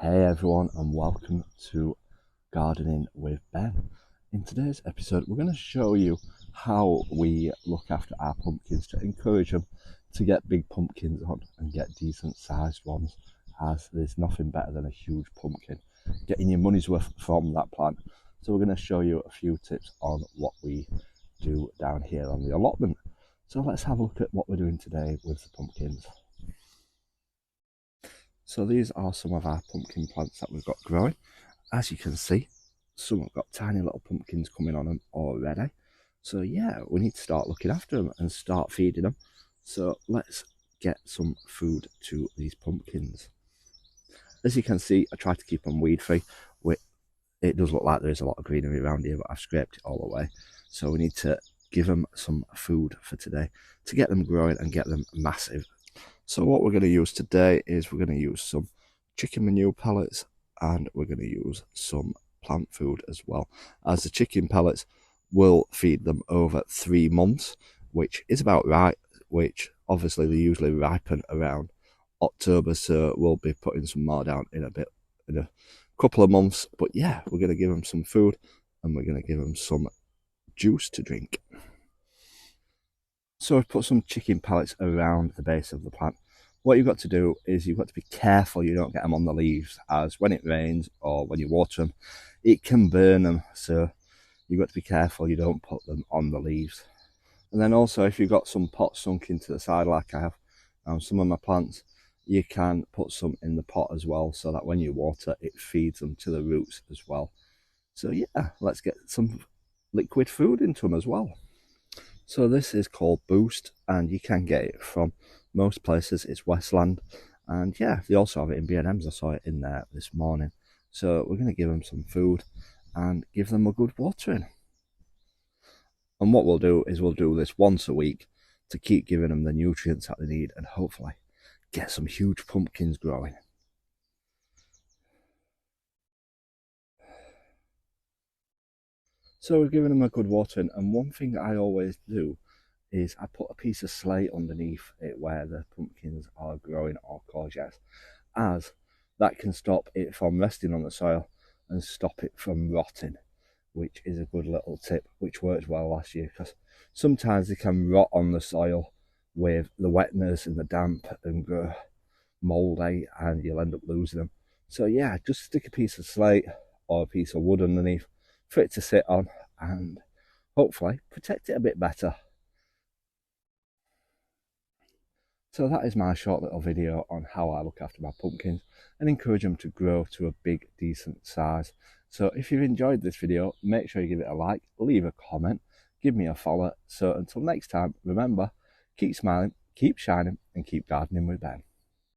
Hey everyone, and welcome to Gardening with Ben. In today's episode, we're going to show you how we look after our pumpkins to encourage them to get big pumpkins on and get decent sized ones, as there's nothing better than a huge pumpkin, getting your money's worth from that plant. So we're going to show you a few tips on what we do down here on the allotment. So let's have a look at what we're doing today with the pumpkins. So these are some of our pumpkin plants that we've got growing. As you can see, some have got tiny little pumpkins coming on them already. So yeah, we need to start looking after them and start feeding them. So let's get some food to these pumpkins. As you can see, I try to keep them weed free. It does look like there is a lot of greenery around here, but I've scraped it all away. So we need to give them some food for today to get them growing and get them massive. So what we're going to use today is we're going to use some chicken manure pellets, and we're going to use some plant food as well, as the chicken pellets will feed them over 3 months, which is about right, which obviously they usually ripen around October, so we'll be putting some more down in a couple of months. But yeah, we're going to give them some food and we're going to give them some juice to drink. So I've put some chicken pellets around the base of the plant. What you've got to do is you've got to be careful you don't get them on the leaves, as when it rains or when you water them, it can burn them. So you've got to be careful you don't put them on the leaves. And then also, if you've got some pots sunk into the side like I have on some of my plants, you can put some in the pot as well, so that when you water, it feeds them to the roots as well. So yeah, let's get some liquid food into them as well. So this is called Boost, and you can get it from most places. It's Westland, and yeah, they also have it in B&M's. I saw it in there this morning. So we're going to give them some food and give them a good watering. And what we'll do is we'll do this once a week to keep giving them the nutrients that they need and hopefully get some huge pumpkins growing. So we're giving them a good watering, and one thing that I always do is I put a piece of slate underneath it where the pumpkins are growing, or courgettes, as that can stop it from resting on the soil and stop it from rotting, which is a good little tip, which worked well last year, because sometimes they can rot on the soil with the wetness and the damp and grow mouldy, and you'll end up losing them. So yeah, just stick a piece of slate or a piece of wood underneath for it to sit on and hopefully protect it a bit better. So that is my short little video on how I look after my pumpkins and encourage them to grow to a big, decent size. So if you've enjoyed this video, make sure you give it a like, leave a comment, give me a follow. So until next time, remember, keep smiling, keep shining, and keep gardening with Ben.